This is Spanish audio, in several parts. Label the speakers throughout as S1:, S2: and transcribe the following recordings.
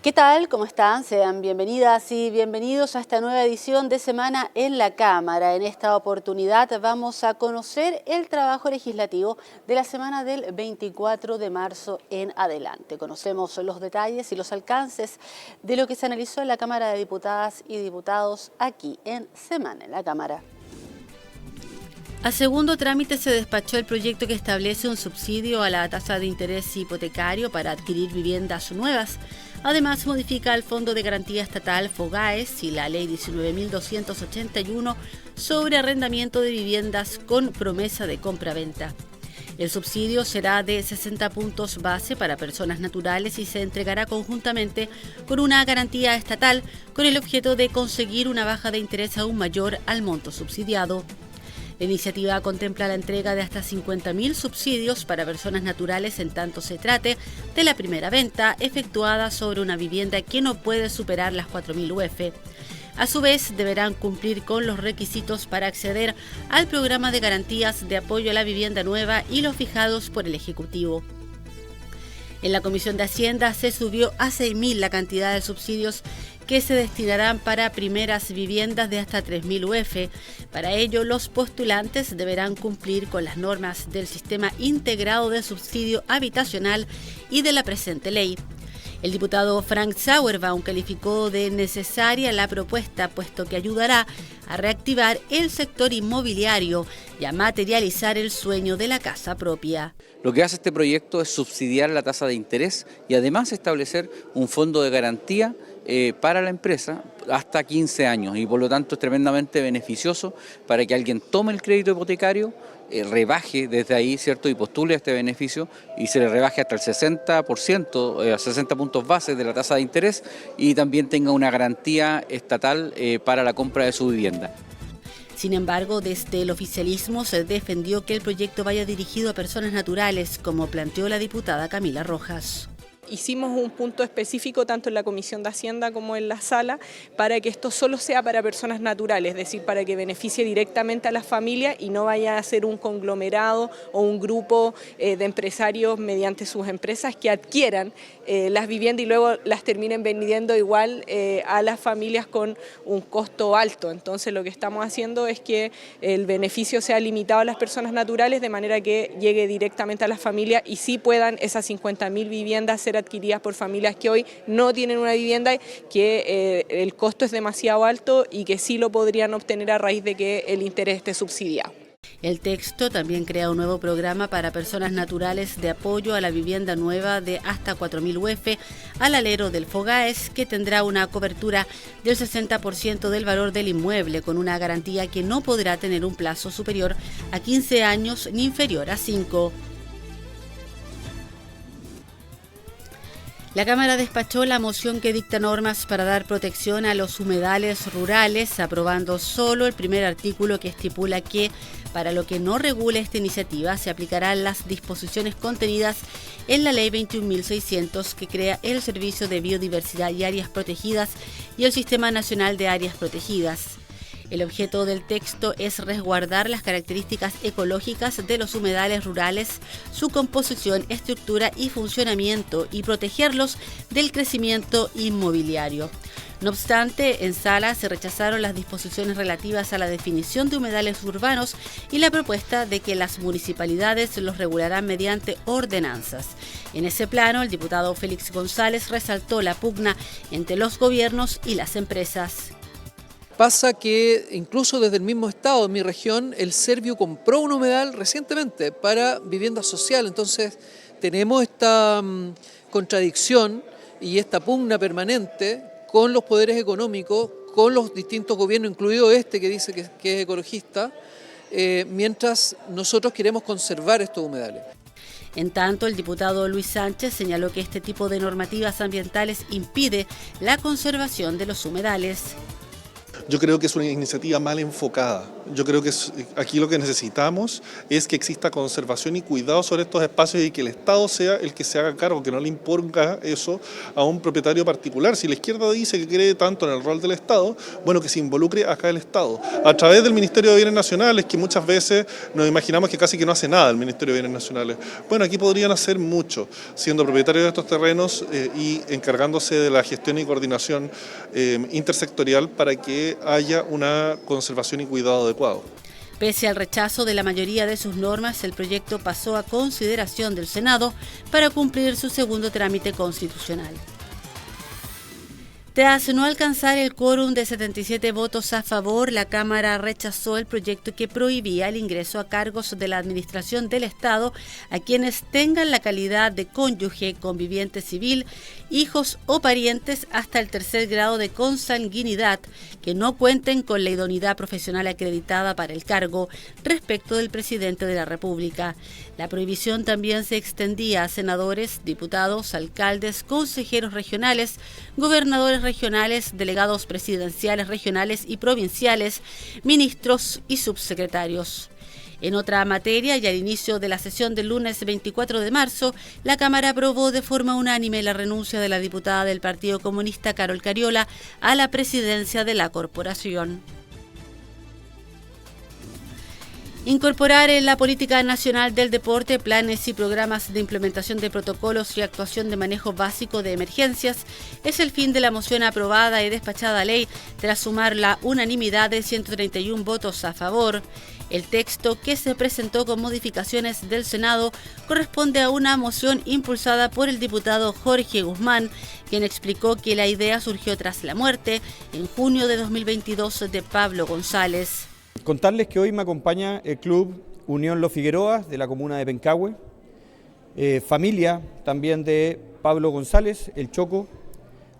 S1: ¿Qué tal? ¿Cómo están? Sean bienvenidas y bienvenidos a esta nueva edición de Semana en la Cámara. En esta oportunidad vamos a conocer el trabajo legislativo de la semana del 24 de marzo en adelante. Conocemos los detalles y los alcances de lo que se analizó en la Cámara de Diputadas y Diputados aquí en Semana en la Cámara. A segundo trámite se despachó el proyecto que establece un subsidio a la tasa de interés hipotecario para adquirir viviendas nuevas. Además, modifica el Fondo de Garantía Estatal FOGAES y la Ley 19.281 sobre arrendamiento de viviendas con promesa de compra-venta. El subsidio será de 60 puntos base para personas naturales y se entregará conjuntamente con una garantía estatal con el objeto de conseguir una baja de interés aún mayor al monto subsidiado. La iniciativa contempla la entrega de hasta 50.000 subsidios para personas naturales en tanto se trate de la primera venta efectuada sobre una vivienda que no puede superar las 4.000 UF. A su vez, deberán cumplir con los requisitos para acceder al programa de garantías de apoyo a la vivienda nueva y los fijados por el Ejecutivo. En la Comisión de Hacienda se subió a 6.000 la cantidad de subsidios que se destinarán para primeras viviendas de hasta 3.000 UF. Para ello, los postulantes deberán cumplir con las normas del Sistema Integrado de Subsidio Habitacional y de la presente ley. El diputado Frank Sauerbaum calificó de necesaria la propuesta, puesto que ayudará a reactivar el sector inmobiliario y a materializar el sueño de la casa propia.
S2: Lo que hace este proyecto es subsidiar la tasa de interés y además establecer un fondo de garantía para la empresa hasta 15 años y por lo tanto es tremendamente beneficioso para que alguien tome el crédito hipotecario, rebaje desde ahí, ¿cierto? Y postule este beneficio y se le rebaje hasta el 60%, 60 puntos base de la tasa de interés y también tenga una garantía estatal para la compra de su vivienda.
S1: Sin embargo, desde el oficialismo se defendió que el proyecto vaya dirigido a personas naturales, como planteó la diputada Camila Rojas.
S3: Hicimos un punto específico tanto en la Comisión de Hacienda como en la sala para que esto solo sea para personas naturales, es decir, para que beneficie directamente a las familias y no vaya a ser un conglomerado o un grupo de empresarios mediante sus empresas que adquieran las viviendas y luego las terminen vendiendo igual a las familias con un costo alto. Entonces lo que estamos haciendo es que el beneficio sea limitado a las personas naturales de manera que llegue directamente a las familias y sí puedan esas 50.000 viviendas ser adquiridas por familias que hoy no tienen una vivienda, que el costo es demasiado alto y que sí lo podrían obtener a raíz de que el interés esté subsidiado.
S1: El texto también crea un nuevo programa para personas naturales de apoyo a la vivienda nueva de hasta 4.000 UF al alero del FOGAES, que tendrá una cobertura del 60% del valor del inmueble, con una garantía que no podrá tener un plazo superior a 15 años ni inferior a 5. La Cámara despachó la moción que dicta normas para dar protección a los humedales rurales, aprobando solo el primer artículo que estipula que, para lo que no regule esta iniciativa, se aplicarán las disposiciones contenidas en la Ley 21.600, que crea el Servicio de Biodiversidad y Áreas Protegidas y el Sistema Nacional de Áreas Protegidas. El objeto del texto es resguardar las características ecológicas de los humedales rurales, su composición, estructura y funcionamiento y protegerlos del crecimiento inmobiliario. No obstante, en sala se rechazaron las disposiciones relativas a la definición de humedales urbanos y la propuesta de que las municipalidades los regularán mediante ordenanzas. En ese plano, el diputado Félix González resaltó la pugna entre los gobiernos y las empresas.
S4: Pasa que incluso desde el mismo estado, en mi región, el Serviu compró un humedal recientemente para vivienda social. Entonces tenemos esta contradicción y esta pugna permanente con los poderes económicos, con los distintos gobiernos, incluido este que dice que es ecologista, mientras nosotros queremos conservar estos humedales.
S1: En tanto, el diputado Luis Sánchez señaló que este tipo de normativas ambientales impide la conservación de los humedales.
S5: Yo creo que es una iniciativa mal enfocada. Yo creo que aquí lo que necesitamos es que exista conservación y cuidado sobre estos espacios y que el Estado sea el que se haga cargo, que no le imponga eso a un propietario particular. Si la izquierda dice que cree tanto en el rol del Estado, bueno, que se involucre acá el Estado. A través del Ministerio de Bienes Nacionales, que muchas veces nos imaginamos que casi que no hace nada el Ministerio de Bienes Nacionales. Bueno, aquí podrían hacer mucho, siendo propietarios de estos terrenos y encargándose de la gestión y coordinación intersectorial para que haya una conservación y cuidado adecuado.
S1: Pese al rechazo de la mayoría de sus normas, el proyecto pasó a consideración del Senado para cumplir su segundo trámite constitucional. Tras no alcanzar el quórum de 77 votos a favor, la Cámara rechazó el proyecto que prohibía el ingreso a cargos de la Administración del Estado a quienes tengan la calidad de cónyuge, conviviente civil, hijos o parientes hasta el 3er grado de consanguinidad que no cuenten con la idoneidad profesional acreditada para el cargo respecto del presidente de la República. La prohibición también se extendía a senadores, diputados, alcaldes, consejeros regionales, gobernadores regionales, delegados presidenciales regionales y provinciales, ministros y subsecretarios. En otra materia, y al inicio de la sesión del lunes 24 de marzo, la Cámara aprobó de forma unánime la renuncia de la diputada del Partido Comunista Carol Cariola a la presidencia de la corporación. Incorporar en la política nacional del deporte planes y programas de implementación de protocolos y actuación de manejo básico de emergencias es el fin de la moción aprobada y despachada a ley tras sumar la unanimidad de 131 votos a favor. El texto, que se presentó con modificaciones del Senado, corresponde a una moción impulsada por el diputado Jorge Guzmán, quien explicó que la idea surgió tras la muerte, en junio de 2022, de Pablo González.
S6: Contarles que hoy me acompaña el Club Unión Los Figueroas de la comuna de Pencahue, familia también de Pablo González, el Choco,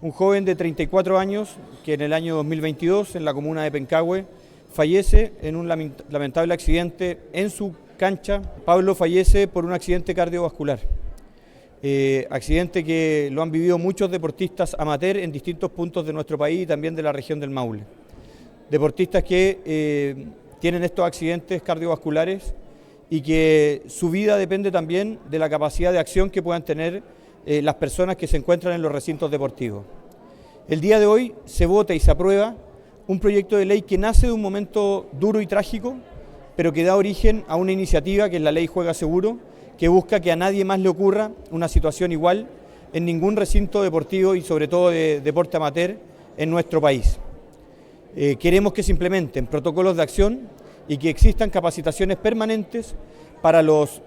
S6: un joven de 34 años que en el año 2022 en la comuna de Pencahue fallece en un lamentable accidente en su cancha. Pablo fallece por un accidente cardiovascular, accidente que lo han vivido muchos deportistas amateur en distintos puntos de nuestro país y también de la región del Maule. Deportistas que tienen estos accidentes cardiovasculares y que su vida depende también de la capacidad de acción que puedan tener las personas que se encuentran en los recintos deportivos. El día de hoy se vota y se aprueba un proyecto de ley que nace de un momento duro y trágico, pero que da origen a una iniciativa que es la Ley Juega Seguro, que busca que a nadie más le ocurra una situación igual en ningún recinto deportivo y sobre todo de deporte amateur en nuestro país. Queremos que se implementen protocolos de acción y que existan capacitaciones permanentes para los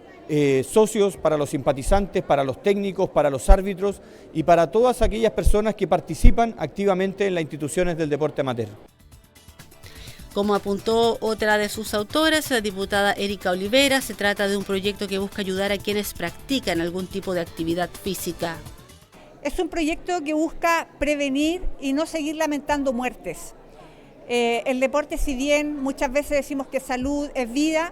S6: socios, para los simpatizantes, para los técnicos, para los árbitros y para todas aquellas personas que participan activamente en las instituciones del deporte amateur.
S1: Como apuntó otra de sus autoras, la diputada Erika Olivera, se trata de un proyecto que busca ayudar a quienes practican algún tipo de actividad física.
S7: Es un proyecto que busca prevenir y no seguir lamentando muertes. El deporte, si bien muchas veces decimos que salud es vida,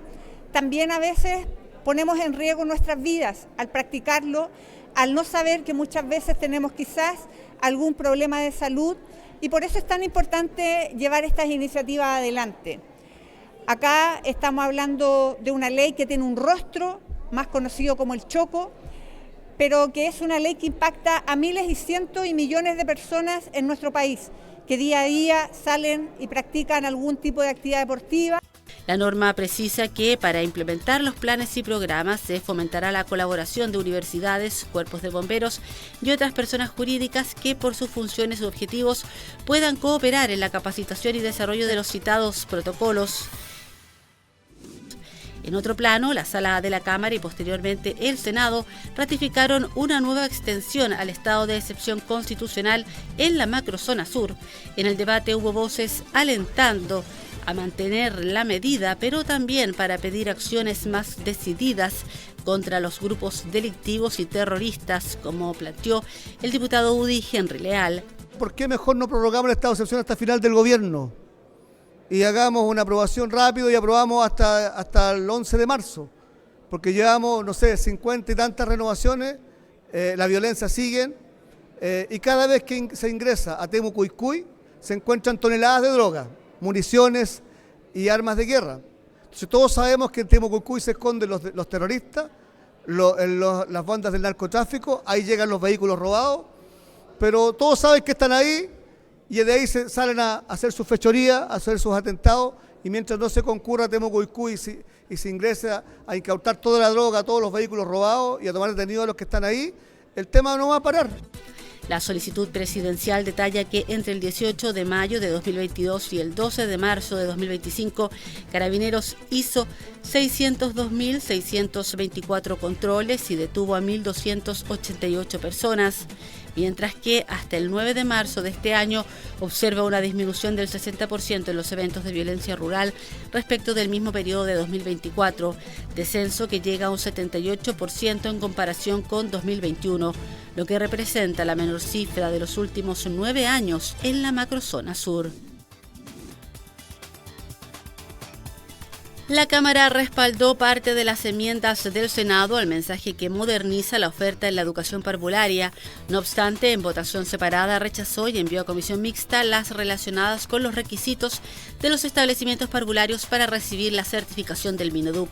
S7: también a veces ponemos en riesgo nuestras vidas al practicarlo, al no saber que muchas veces tenemos quizás algún problema de salud y por eso es tan importante llevar estas iniciativas adelante. Acá estamos hablando de una ley que tiene un rostro, más conocido como el Choco, pero que es una ley que impacta a miles y cientos y millones de personas en nuestro país, que día a día salen y practican algún tipo de actividad deportiva.
S1: La norma precisa que para implementar los planes y programas se fomentará la colaboración de universidades, cuerpos de bomberos y otras personas jurídicas que por sus funciones y objetivos puedan cooperar en la capacitación y desarrollo de los citados protocolos. En otro plano, la Sala de la Cámara y posteriormente el Senado ratificaron una nueva extensión al estado de excepción constitucional en la macrozona sur. En el debate hubo voces alentando a mantener la medida, pero también para pedir acciones más decididas contra los grupos delictivos y terroristas, como planteó el diputado UDI Henry Leal.
S8: ¿Por qué mejor no prorrogamos el estado de excepción hasta final del gobierno? Y hagamos una aprobación rápido y aprobamos hasta el 11 de marzo, porque llevamos, no sé, 50 y tantas renovaciones, la violencia sigue y cada vez que se ingresa a Temucuicui se encuentran toneladas de droga, municiones, y armas de guerra. Entonces todos sabemos que en Temucuicui se esconden los terroristas, las bandas del narcotráfico, ahí llegan los vehículos robados, pero todos saben que están ahí y de ahí salen a hacer sus fechorías, a hacer sus atentados, y mientras no se concurra a Temucuicui y se ingresa a incautar toda la droga, todos los vehículos robados y a tomar detenidos a los que están ahí, el tema no va a parar.
S1: La solicitud presidencial detalla que entre el 18 de mayo de 2022 y el 12 de marzo de 2025, Carabineros hizo 602.624 controles y detuvo a 1.288 personas, mientras que hasta el 9 de marzo de este año observa una disminución del 60% en los eventos de violencia rural respecto del mismo periodo de 2024, descenso que llega a un 78% en comparación con 2021, lo que representa la menor cifra de los últimos 9 años en la macrozona sur. La Cámara respaldó parte de las enmiendas del Senado al mensaje que moderniza la oferta en la educación parvularia. No obstante, en votación separada rechazó y envió a comisión mixta las relacionadas con los requisitos de los establecimientos parvularios para recibir la certificación del Mineduc.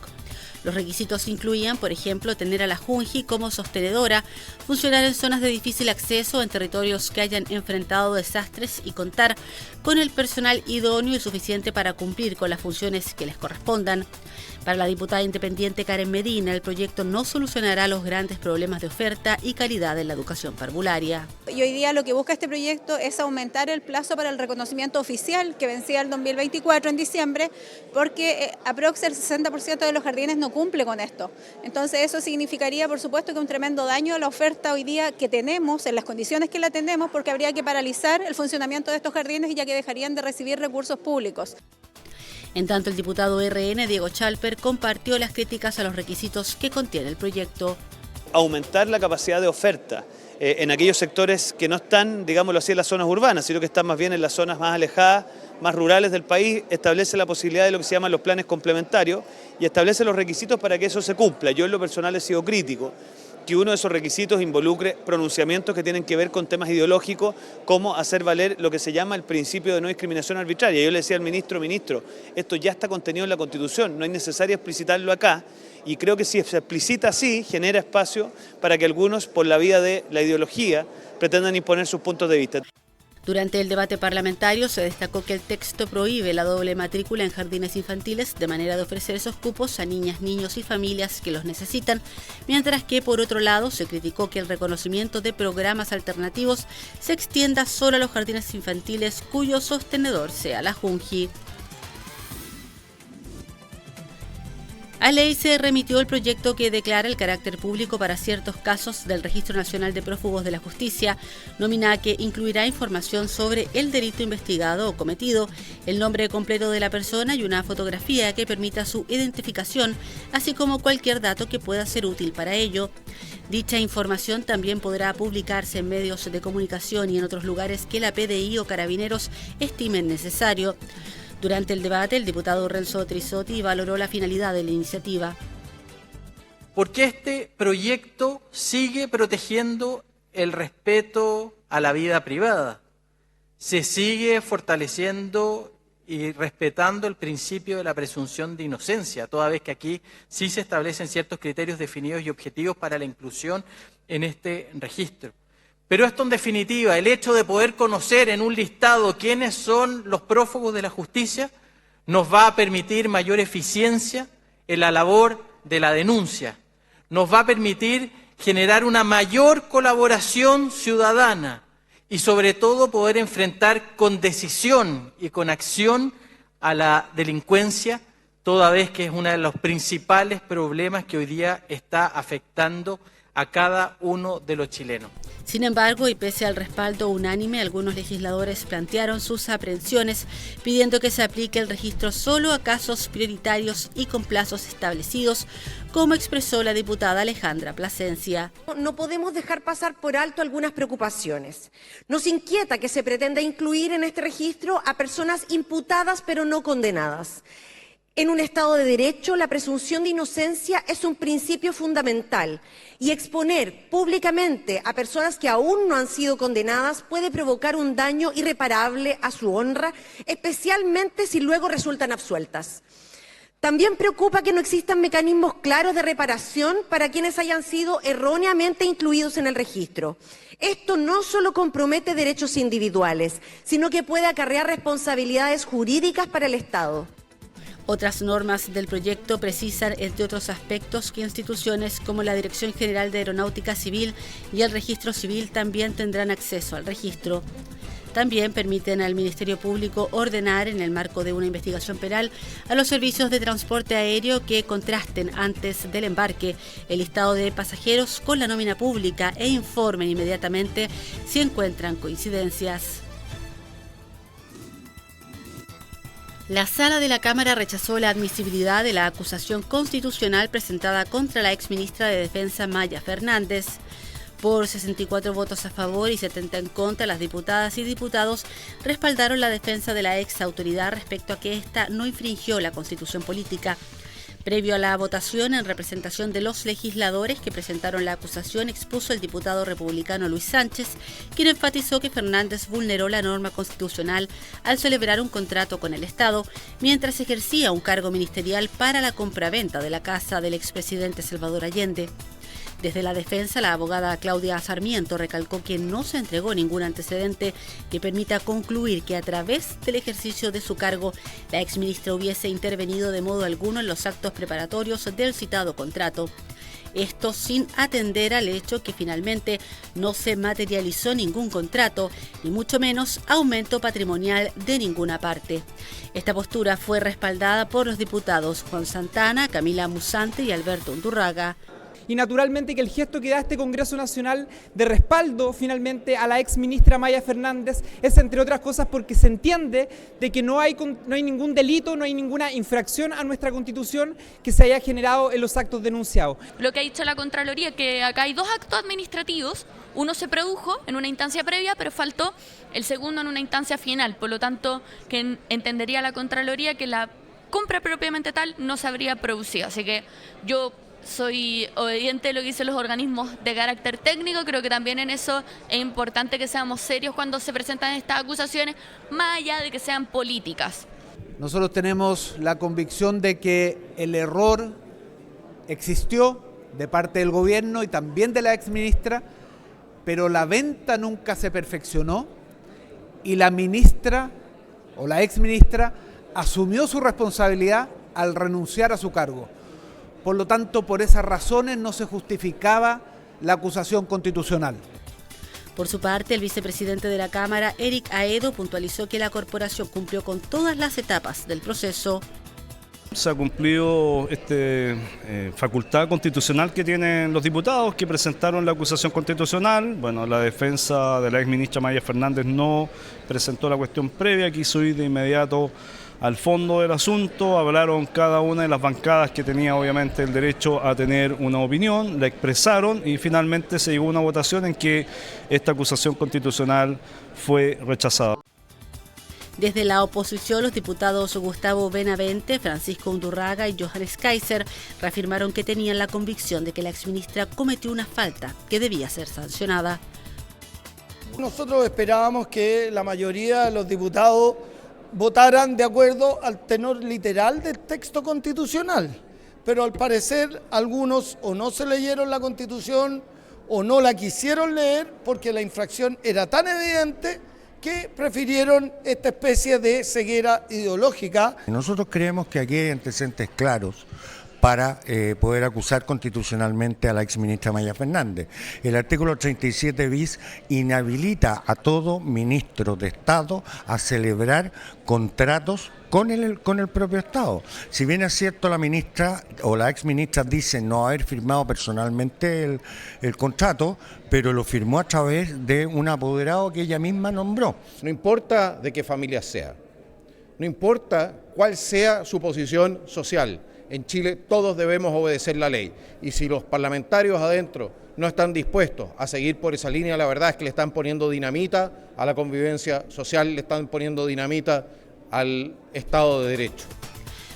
S1: Los requisitos incluían, por ejemplo, tener a la Junji como sostenedora, funcionar en zonas de difícil acceso en territorios que hayan enfrentado desastres y contar con el personal idóneo y suficiente para cumplir con las funciones que les correspondan. Para la diputada independiente Karen Medina, el proyecto no solucionará los grandes problemas de oferta y calidad en la educación parvularia.
S9: Y hoy día lo que busca este proyecto es aumentar el plazo para el reconocimiento oficial que vencía el 2024 en diciembre, porque aproximadamente el 60% de los jardines no cumple con esto. Entonces eso significaría, por supuesto, que un tremendo daño a la oferta hoy día que tenemos, en las condiciones que la tenemos, porque habría que paralizar el funcionamiento de estos jardines y ya que dejarían de recibir recursos públicos.
S1: En tanto, el diputado RN, Diego Chalper, compartió las críticas a los requisitos que contiene el proyecto.
S10: Aumentar la capacidad de oferta en aquellos sectores que no están, digámoslo así, en las zonas urbanas, sino que están más bien en las zonas más alejadas, más rurales del país, establece la posibilidad de lo que se llaman los planes complementarios y establece los requisitos para que eso se cumpla. Yo en lo personal he sido crítico que uno de esos requisitos involucre pronunciamientos que tienen que ver con temas ideológicos, como hacer valer lo que se llama el principio de no discriminación arbitraria. Yo le decía al ministro, esto ya está contenido en la Constitución, no es necesario explicitarlo acá, y creo que si se explicita así, genera espacio para que algunos, por la vía de la ideología, pretendan imponer sus puntos de vista.
S1: Durante el debate parlamentario se destacó que el texto prohíbe la doble matrícula en jardines infantiles de manera de ofrecer esos cupos a niñas, niños y familias que los necesitan, mientras que por otro lado se criticó que el reconocimiento de programas alternativos se extienda solo a los jardines infantiles cuyo sostenedor sea la Junji. A ley se remitió el proyecto que declara el carácter público para ciertos casos del Registro Nacional de Prófugos de la Justicia, nómina que incluirá información sobre el delito investigado o cometido, el nombre completo de la persona y una fotografía que permita su identificación, así como cualquier dato que pueda ser útil para ello. Dicha información también podrá publicarse en medios de comunicación y en otros lugares que la PDI o Carabineros estimen necesario. Durante el debate, el diputado Renzo Trisotti valoró la finalidad de la iniciativa.
S11: Porque este proyecto sigue protegiendo el respeto a la vida privada, se sigue fortaleciendo y respetando el principio de la presunción de inocencia, toda vez que aquí sí se establecen ciertos criterios definidos y objetivos para la inclusión en este registro. Pero esto, en definitiva, el hecho de poder conocer en un listado quiénes son los prófugos de la justicia, nos va a permitir mayor eficiencia en la labor de la denuncia. Nos va a permitir generar una mayor colaboración ciudadana y, sobre todo, poder enfrentar con decisión y con acción a la delincuencia, toda vez que es uno de los principales problemas que hoy día está afectando a cada uno de los chilenos.
S1: Sin embargo, y pese al respaldo unánime, algunos legisladores plantearon sus aprehensiones pidiendo que se aplique el registro solo a casos prioritarios y con plazos establecidos, como expresó la diputada Alejandra Plasencia.
S12: No podemos dejar pasar por alto algunas preocupaciones. Nos inquieta que se pretenda incluir en este registro a personas imputadas pero no condenadas. En un Estado de Derecho, la presunción de inocencia es un principio fundamental y exponer públicamente a personas que aún no han sido condenadas puede provocar un daño irreparable a su honra, especialmente si luego resultan absueltas. También preocupa que no existan mecanismos claros de reparación para quienes hayan sido erróneamente incluidos en el registro. Esto no solo compromete derechos individuales, sino que puede acarrear responsabilidades jurídicas para el Estado.
S1: Otras normas del proyecto precisan, entre otros aspectos, que instituciones como la Dirección General de Aeronáutica Civil y el Registro Civil también tendrán acceso al registro. También permiten al Ministerio Público ordenar, en el marco de una investigación penal, a los servicios de transporte aéreo que contrasten antes del embarque el listado de pasajeros con la nómina pública e informen inmediatamente si encuentran coincidencias. La Sala de la Cámara rechazó la admisibilidad de la acusación constitucional presentada contra la exministra de Defensa Maya Fernández. Por 64 votos a favor y 70 en contra, las diputadas y diputados respaldaron la defensa de la ex autoridad respecto a que ésta no infringió la Constitución política. Previo a la votación, en representación de los legisladores que presentaron la acusación, expuso el diputado republicano Luis Sánchez, quien enfatizó que Fernández vulneró la norma constitucional al celebrar un contrato con el Estado, mientras ejercía un cargo ministerial para la compraventa de la casa del expresidente Salvador Allende. Desde la defensa, la abogada Claudia Sarmiento recalcó que no se entregó ningún antecedente que permita concluir que a través del ejercicio de su cargo, la exministra hubiese intervenido de modo alguno en los actos preparatorios del citado contrato. Esto sin atender al hecho que finalmente no se materializó ningún contrato, ni mucho menos aumento patrimonial de ninguna parte. Esta postura fue respaldada por los diputados Juan Santana, Camila Musante y Alberto Undurraga.
S13: Y naturalmente que el gesto que da este Congreso Nacional de respaldo finalmente a la ex ministra Maya Fernández es, entre otras cosas, porque se entiende de que no hay ningún delito, no hay ninguna infracción a nuestra Constitución que se haya generado en los actos denunciados.
S14: Lo que ha dicho la Contraloría, que acá hay 2 actos administrativos, uno se produjo en una instancia previa, pero faltó el segundo en una instancia final, por lo tanto que entendería la Contraloría que la compra propiamente tal no se habría producido, así que yo soy obediente de lo que dicen los organismos de carácter técnico. Creo que también en eso es importante que seamos serios cuando se presentan estas acusaciones, más allá de que sean políticas.
S15: Nosotros tenemos la convicción de que el error existió de parte del gobierno y también de la exministra, pero la venta nunca se perfeccionó y la ministra o la exministra asumió su responsabilidad al renunciar a su cargo. Por lo tanto, por esas razones no se justificaba la acusación constitucional.
S1: Por su parte, el vicepresidente de la Cámara, Eric Aedo, puntualizó que la corporación cumplió con todas las etapas del proceso.
S16: Se ha cumplido facultad constitucional que tienen los diputados que presentaron la acusación constitucional. Bueno, la defensa de la exministra Maya Fernández no presentó la cuestión previa, quiso ir de inmediato al fondo del asunto, hablaron cada una de las bancadas que tenía obviamente el derecho a tener una opinión, la expresaron y finalmente se llegó a una votación en que esta acusación constitucional fue rechazada.
S1: Desde la oposición, los diputados Gustavo Benavente, Francisco Undurraga y Johannes Kaiser reafirmaron que tenían la convicción de que la exministra cometió una falta que debía ser sancionada.
S17: Nosotros esperábamos que la mayoría de los diputados votaran de acuerdo al tenor literal del texto constitucional, pero al parecer algunos o no se leyeron la Constitución o no la quisieron leer porque la infracción era tan evidente que prefirieron esta especie de ceguera ideológica.
S18: Nosotros creemos que aquí hay antecedentes claros para poder acusar constitucionalmente a la exministra Maya Fernández. El artículo 37 bis inhabilita a todo ministro de Estado a celebrar contratos con el propio Estado. Si bien es cierto la ministra o la exministra dice no haber firmado personalmente el contrato, pero lo firmó a través de un apoderado que ella misma nombró.
S19: No importa de qué familia sea, no importa cuál sea su posición social, en Chile todos debemos obedecer la ley y si los parlamentarios adentro no están dispuestos a seguir por esa línea, la verdad es que le están poniendo dinamita a la convivencia social, le están poniendo dinamita al Estado de Derecho.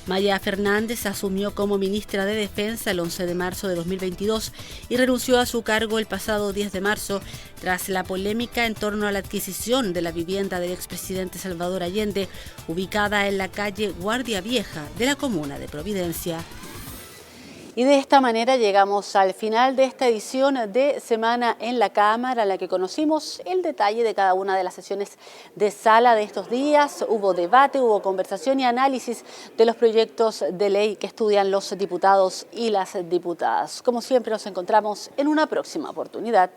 S1: Maya Fernández asumió como ministra de Defensa el 11 de marzo de 2022 y renunció a su cargo el pasado 10 de marzo tras la polémica en torno a la adquisición de la vivienda del expresidente Salvador Allende, ubicada en la calle Guardia Vieja de la comuna de Providencia. Y de esta manera llegamos al final de esta edición de Semana en la Cámara, en la que conocimos el detalle de cada una de las sesiones de sala de estos días. Hubo debate, hubo conversación y análisis de los proyectos de ley que estudian los diputados y las diputadas. Como siempre, nos encontramos en una próxima oportunidad.